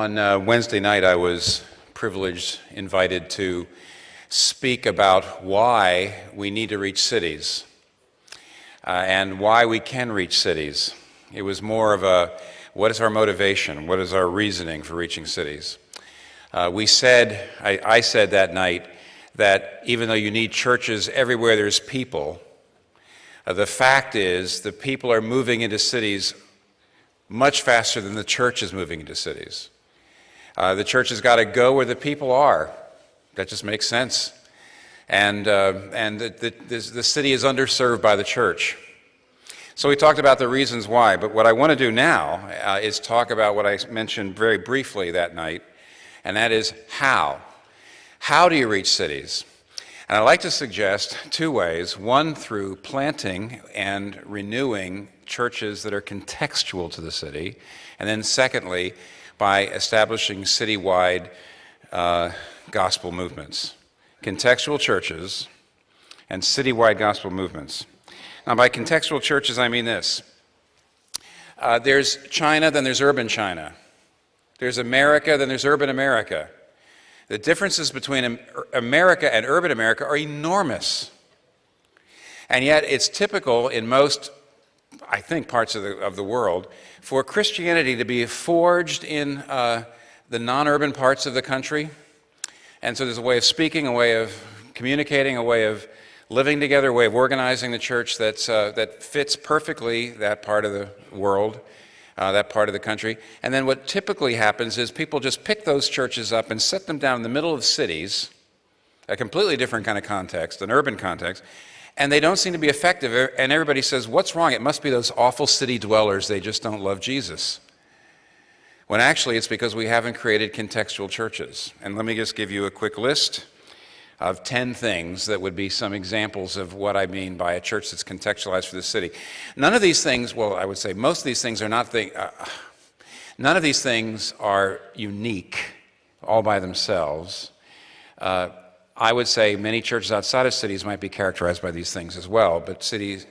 On Wednesday night, I was privileged, invited to speak about why we need to reach cities and why we can reach cities. It was more of a, what is our motivation? What is our reasoning for reaching cities? I said that night that even though you need churches everywhere there's people, the fact is the people are moving into cities much faster than the church is moving into cities. The church has got to go where the people are. That just makes sense. And the city is underserved by the church. So we talked about the reasons why, but what I want to do now is talk about what I mentioned very briefly that night, and that is how. How do you reach cities? And I'd like to suggest two ways. One, through planting and renewing churches that are contextual to the city, and then secondly, by establishing citywide gospel movements. Contextual churches and citywide gospel movements. Now, by contextual churches, I mean this. There's China, then there's urban China. There's America, then there's urban America. The differences between America and urban America are enormous. And yet it's typical in most, I think, parts of the world for Christianity to be forged in the non-urban parts of the country. And so there's a way of speaking, a way of communicating, a way of living together, a way of organizing the church that fits perfectly that part of the world, that part of the country. And then what typically happens is people just pick those churches up and set them down in the middle of cities, a completely different kind of context, an urban context, and they don't seem to be effective, and everybody says, what's wrong? It must be those awful city dwellers, they just don't love Jesus. When actually it's because we haven't created contextual churches. And let me just give you a quick list of 10 things that would be some examples of what I mean by a church that's contextualized for the city. None of these things, well, I would say most of these things are not, none of these things are unique all by themselves. I would say many churches outside of cities might be characterized by these things as well, but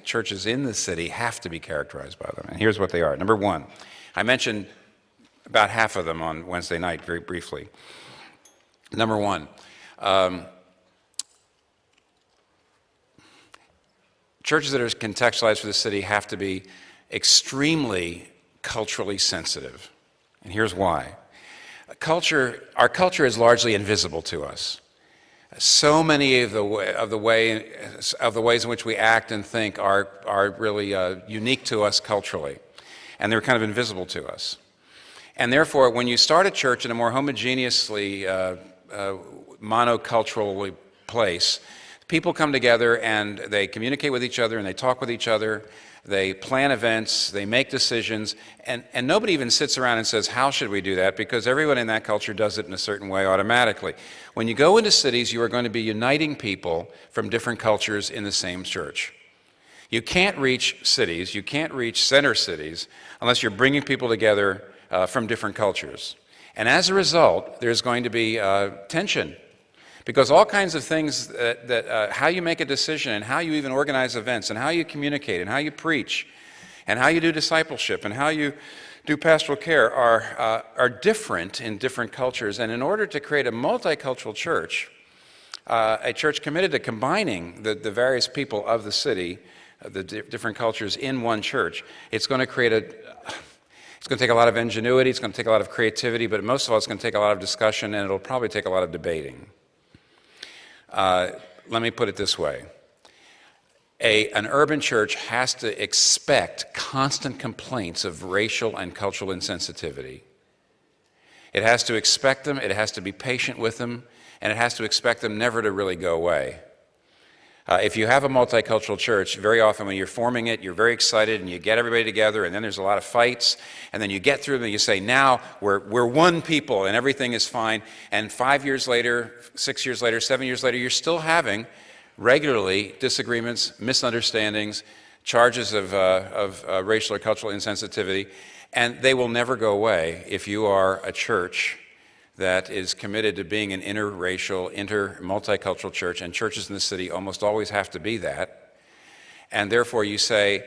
churches in the city have to be characterized by them. And here's what they are. Number one, I mentioned about half of them on Wednesday night very briefly. Number one, churches that are contextualized for the city have to be extremely culturally sensitive. And here's why. Our culture is largely invisible to us. So many of the ways in which we act and think are really unique to us culturally, and they're kind of invisible to us. And therefore, when you start a church in a more homogeneously monocultural place, people come together and they communicate with each other and they talk with each other. They plan events, they make decisions, and nobody even sits around and says, how should we do that? Because everyone in that culture does it in a certain way automatically. When you go into cities, you are going to be uniting people from different cultures in the same church. You can't reach cities, you can't reach center cities, unless you're bringing people together from different cultures. And as a result, there's going to be tension. Because all kinds of things how you make a decision and how you even organize events and how you communicate and how you preach and how you do discipleship and how you do pastoral care are different in different cultures. And in order to create a multicultural church, a church committed to combining the various people of the city, the different cultures in one church, it's going to take a lot of ingenuity, it's going to take a lot of creativity, but most of all it's going to take a lot of discussion, and it'll probably take a lot of debating. Let me put it this way. An urban church has to expect constant complaints of racial and cultural insensitivity. It has to expect them, it has to be patient with them, and it has to expect them never to really go away. If you have a multicultural church, very often when you're forming it, you're very excited and you get everybody together, and then there's a lot of fights, and then you get through them and you say, now we're one people and everything is fine. And 5 years later, 6 years later, 7 years later, you're still having regularly disagreements, misunderstandings, charges of racial or cultural insensitivity, and they will never go away if you are a church that is committed to being an interracial, multicultural church, and churches in the city almost always have to be that. And therefore you say,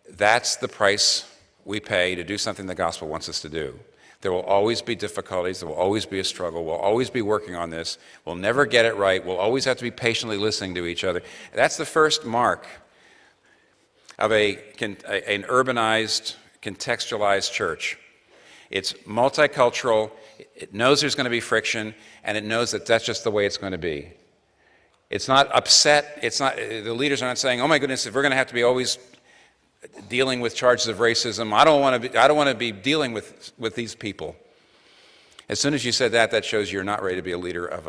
that's the price we pay to do something the gospel wants us to do. There will always be difficulties. There will always be a struggle. We'll always be working on this. We'll never get it right. We'll always have to be patiently listening to each other. That's the first mark of an urbanized, contextualized church. It's multicultural. It knows there's going to be friction, and it knows that that's just the way it's going to be. It's not upset. The leaders are not saying, "Oh my goodness, if we're going to have to be always dealing with charges of racism, I don't want to be dealing with these people." As soon as you said that, that shows you're not ready to be a leader of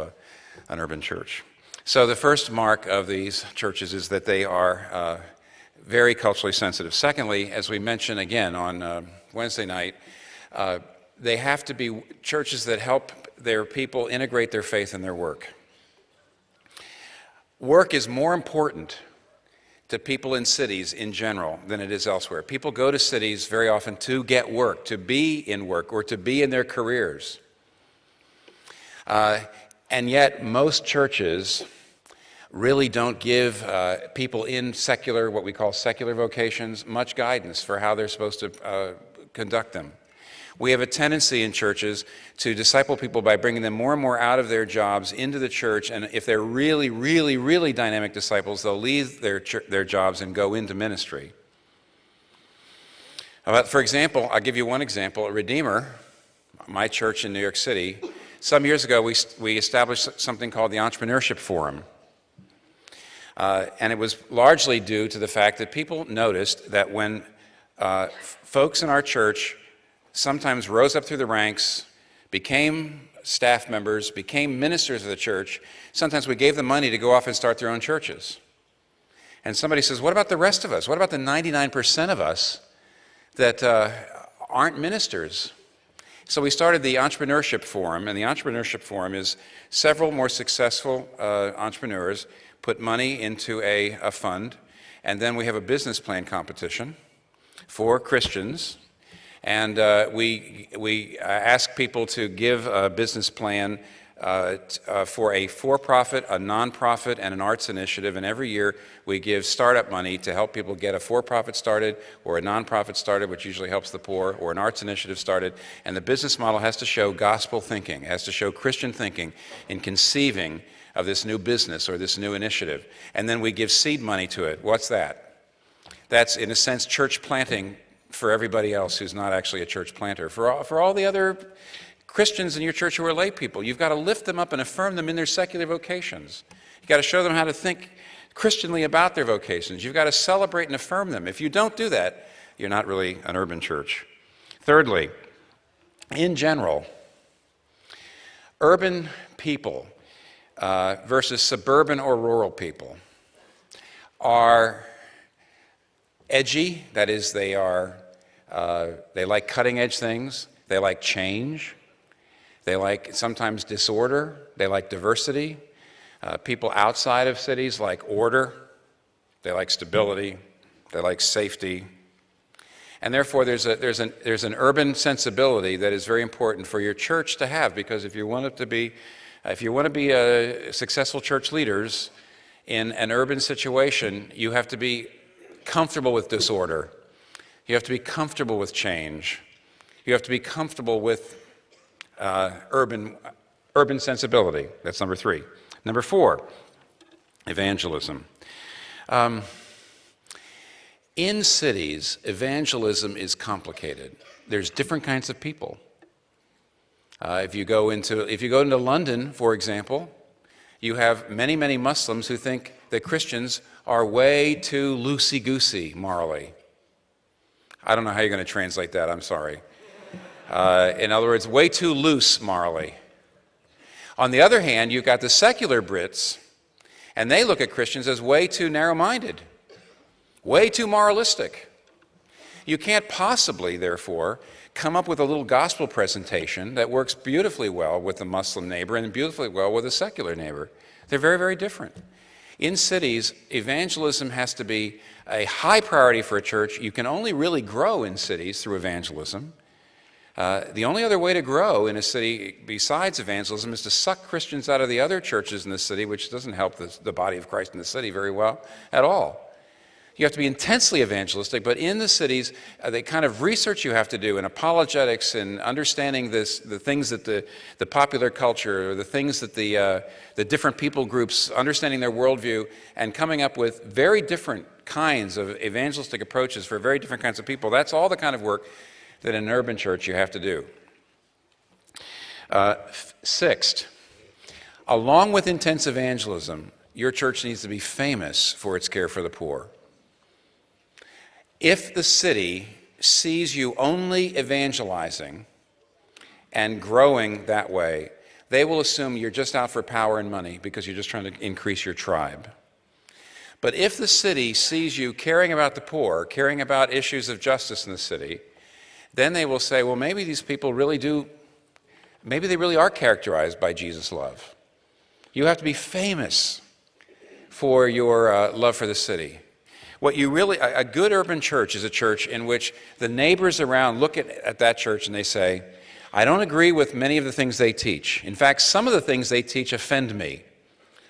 an urban church. So the first mark of these churches is that they are very culturally sensitive. Secondly, as we mentioned again on Wednesday night, they have to be churches that help their people integrate their faith in their work. Work is more important to people in cities in general than it is elsewhere. People go to cities very often to get work, to be in work, or to be in their careers. And yet most churches really don't give people in what we call secular vocations, much guidance for how they're supposed to conduct them. We have a tendency in churches to disciple people by bringing them more and more out of their jobs into the church, and if they're really, really, really dynamic disciples, they'll leave their jobs and go into ministry. For example, I'll give you one example. At Redeemer, my church in New York City, some years ago we established something called the Entrepreneurship Forum. And it was largely due to the fact that people noticed that when folks in our church sometimes rose up through the ranks, became staff members, became ministers of the church, sometimes we gave them money to go off and start their own churches. And somebody says, what about the rest of us? What about the 99% of us that aren't ministers? So we started the Entrepreneurship Forum, and the Entrepreneurship Forum is several more successful entrepreneurs put money into a fund, and then we have a business plan competition for Christians. And we ask people to give a business plan for a for-profit, a non-profit, and an arts initiative. And every year we give startup money to help people get a for-profit started or a non-profit started, which usually helps the poor, or an arts initiative started. And the business model has to show gospel thinking, has to show Christian thinking in conceiving of this new business or this new initiative. And then we give seed money to it. What's that? That's, in a sense, church planting for everybody else who's not actually a church planter. For all the other Christians in your church who are lay people, you've got to lift them up and affirm them in their secular vocations. You've got to show them how to think Christianly about their vocations. You've got to celebrate and affirm them. If you don't do that, you're not really an urban church. Thirdly, in general, urban people versus suburban or rural people are edgy. That is, they like cutting-edge things. They like change. They like sometimes disorder. They like diversity. People outside of cities like order. They like stability. They like safety. And therefore, there's an urban sensibility that is very important for your church to have, because if you want to be successful church leaders in an urban situation, you have to be comfortable with disorder. You have to be comfortable with change. You have to be comfortable with urban sensibility. That's number 3. Number 4, evangelism. In cities, evangelism is complicated. There's different kinds of people. If you go into London, for example, you have many, many Muslims who think that Christians are way too loosey-goosey morally. I don't know how you're going to translate that, I'm sorry. In other words, way too loose morally. On the other hand, you've got the secular Brits, and they look at Christians as way too narrow-minded, way too moralistic. You can't possibly, therefore, come up with a little gospel presentation that works beautifully well with the Muslim neighbor and beautifully well with a secular neighbor. They're very, very different. In cities, evangelism has to be a high priority for a church. You can only really grow in cities through evangelism. The only other way to grow in a city besides evangelism is to suck Christians out of the other churches in the city, which doesn't help the body of Christ in the city very well at all. You have to be intensely evangelistic, but in the cities, the kind of research you have to do in apologetics and understanding the things that the popular culture, or the things that the different people groups, understanding their worldview, and coming up with very different kinds of evangelistic approaches for very different kinds of people, that's all the kind of work that in an urban church you have to do. Sixth, along with intense evangelism, your church needs to be famous for its care for the poor. If the city sees you only evangelizing and growing that way, they will assume you're just out for power and money because you're just trying to increase your tribe. But if the city sees you caring about the poor, caring about issues of justice in the city, then they will say, well, maybe these people maybe they really are characterized by Jesus' love. You have to be famous for your love for the city. A good urban church is a church in which the neighbors around look at that church and they say, I don't agree with many of the things they teach. In fact, some of the things they teach offend me,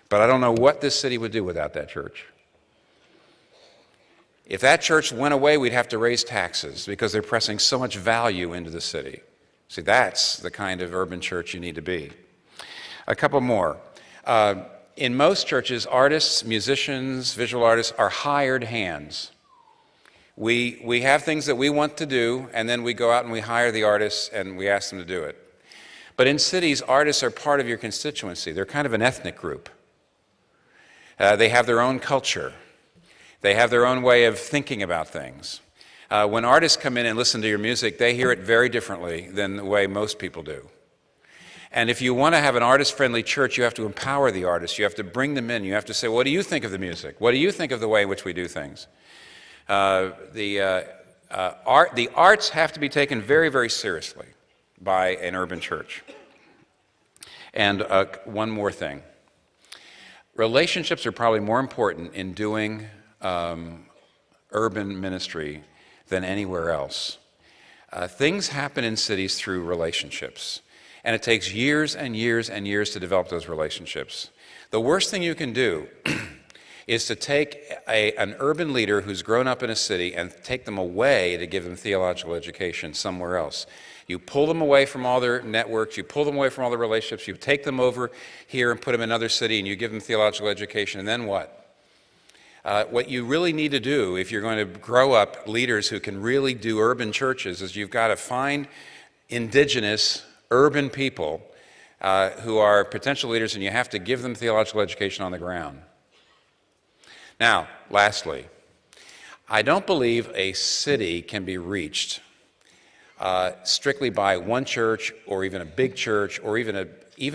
but I don't know what this city would do without that church. If that church went away, we'd have to raise taxes because they're pressing so much value into the city. See, that's the kind of urban church you need to be. A couple more. In most churches, artists, musicians, visual artists are hired hands. We have things that we want to do, and then we go out and we hire the artists and we ask them to do it. But in cities, artists are part of your constituency. They're kind of an ethnic group. They have their own culture. They have their own way of thinking about things. When artists come in and listen to your music, they hear it very differently than the way most people do. And if you want to have an artist-friendly church, you have to empower the artists. You have to bring them in. You have to say, what do you think of the music? What do you think of the way in which we do things? The arts have to be taken very, very seriously by an urban church. And one more thing. Relationships are probably more important in doing urban ministry than anywhere else. Things happen in cities through relationships. And it takes years and years and years to develop those relationships. The worst thing you can do is to take an urban leader who's grown up in a city and take them away to give them theological education somewhere else. You pull them away from all their networks, you pull them away from all their relationships, you take them over here and put them in another city and you give them theological education, and then what? What you really need to do if you're going to grow up leaders who can really do urban churches is you've got to find indigenous urban people who are potential leaders, and you have to give them theological education on the ground. Now, lastly, I don't believe a city can be reached strictly by one church or even a big church or even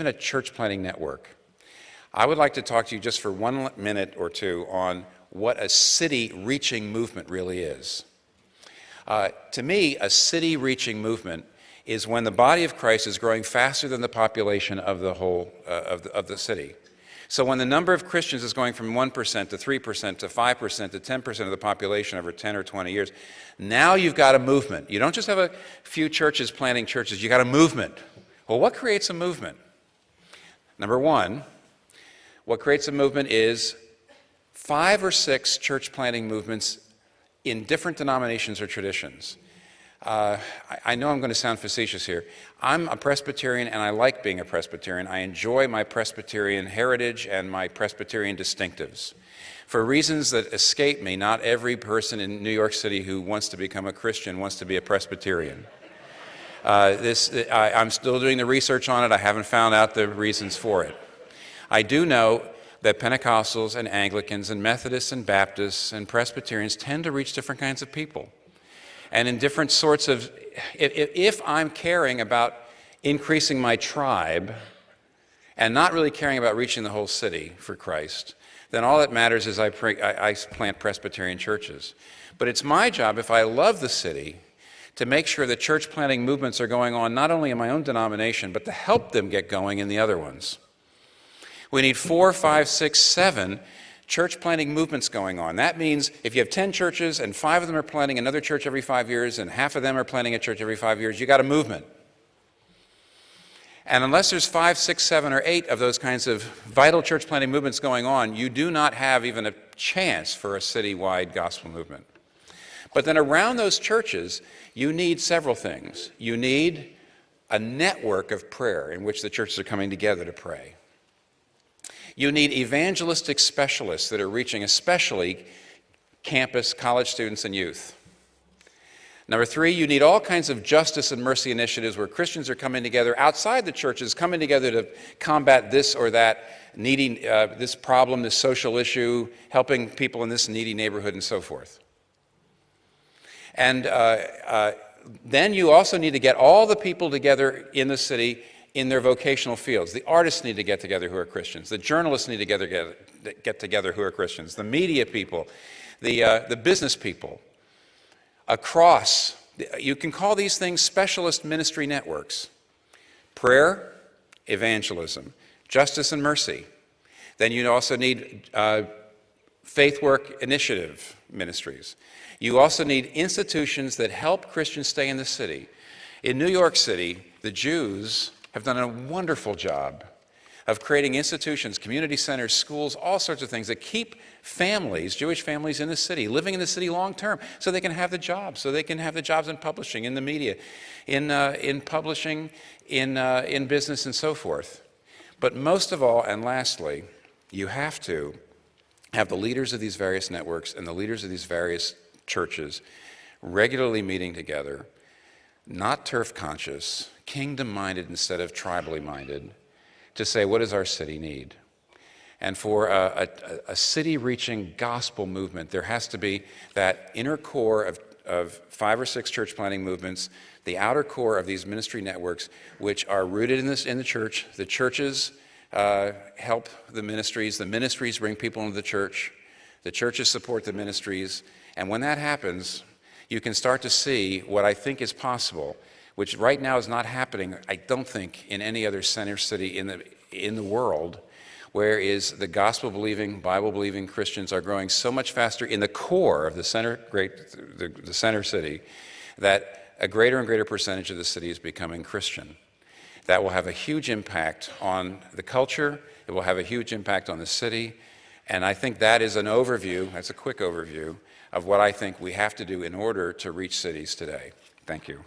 a church planting network. I would like to talk to you just for 1 minute or two on what a city reaching movement really is. To me, a city reaching movement is when the body of Christ is growing faster than the population of the whole of the city. So when the number of Christians is going from 1% to 3% to 5% to 10% of the population over 10 or 20 years, now you've got a movement. You don't just have a few churches planting churches, you got a movement. Well, what creates a movement? Number one, what creates a movement is 5 or 6 church planting movements in different denominations or traditions. I know I'm going to sound facetious here. I'm a Presbyterian and I like being a Presbyterian. I enjoy my Presbyterian heritage and my Presbyterian distinctives. For reasons that escape me, not every person in New York City who wants to become a Christian wants to be a Presbyterian. I'm still doing the research on it. I haven't found out the reasons for it. I do know that Pentecostals and Anglicans and Methodists and Baptists and Presbyterians tend to reach different kinds of people. And in different sorts of, if I'm caring about increasing my tribe and not really caring about reaching the whole city for Christ, then all that matters is I plant Presbyterian churches. But it's my job, if I love the city, to make sure that church planting movements are going on not only in my own denomination, but to help them get going in the other ones. We need 4, 5, 6, 7 church planting movements going on. That means if you have 10 churches and 5 of them are planting another church every 5 years and half of them are planting a church every 5 years, you got a movement. And unless there's 5, 6, 7, or 8 of those kinds of vital church planting movements going on, you do not have even a chance for a citywide gospel movement. But then around those churches, you need several things. You need a network of prayer in which the churches are coming together to pray. You need evangelistic specialists that are reaching especially campus, college students, and youth. Number 3, you need all kinds of justice and mercy initiatives where Christians are coming together outside the churches, coming together to combat this or that needy, this problem, this social issue, helping people in this needy neighborhood, and so forth. And then you also need to get all the people together in the city in their vocational fields. The artists need to get together who are Christians. The journalists need to get together who are Christians. The media people, the business people. Across, you can call these things specialist ministry networks. Prayer, evangelism, justice and mercy. Then you also need faith work initiative ministries. You also need institutions that help Christians stay in the city. In New York City, the Jews have done a wonderful job of creating institutions, community centers, schools, all sorts of things that keep families, Jewish families in the city, living in the city long term, so they can have the jobs, in publishing, in the media, in publishing, in business, and so forth. But most of all, and lastly, you have to have the leaders of these various networks and the leaders of these various churches regularly meeting together, not turf conscious, kingdom-minded instead of tribally minded, to say, what does our city need? And for a city-reaching gospel movement, there has to be that inner core of 5 or 6 church planting movements, the outer core of these ministry networks, which are rooted in the church. The churches help the ministries bring people into the churches support the ministries, and when that happens, you can start to see what I think is possible, which right now is not happening, I don't think, in any other center city in the world, whereas the gospel-believing, Bible-believing Christians are growing so much faster in the core of the center city that a greater and greater percentage of the city is becoming Christian. That will have a huge impact on the culture, it will have a huge impact on the city, and I think that is an overview, that's a quick overview, of what I think we have to do in order to reach cities today. Thank you.